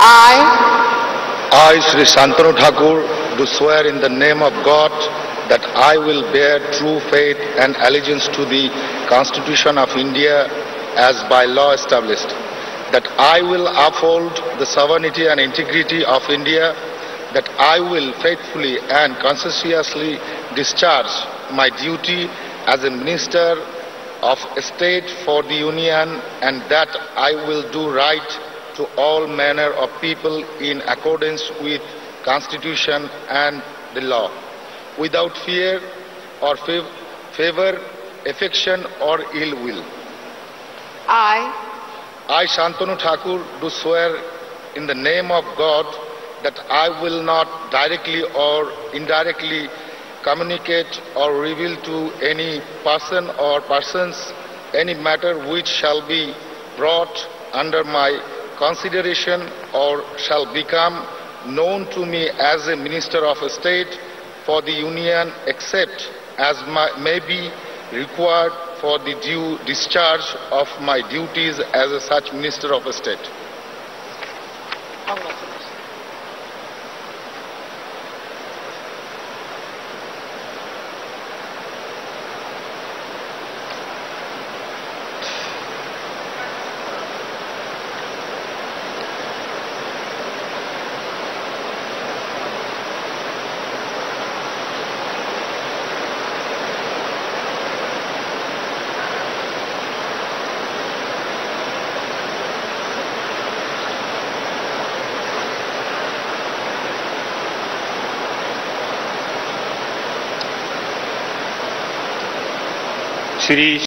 I, Sri Shantanu Thakur, do swear in the name of God that I will bear true faith and allegiance to the Constitution of India as by law established, that I will uphold the sovereignty and integrity of India, that I will faithfully and conscientiously discharge my duty as a Minister of State for the Union, and that I will do right to all manner of people in accordance with Constitution and the law, without fear or favor, affection or ill will. I, Shantanu Thakur, do swear in the name of God that I will not directly or indirectly communicate or reveal to any person or persons any matter which shall be brought under my consideration or shall become known to me as a Minister of State for the Union, except as may be required for the due discharge of my duties as such Minister of State. Shri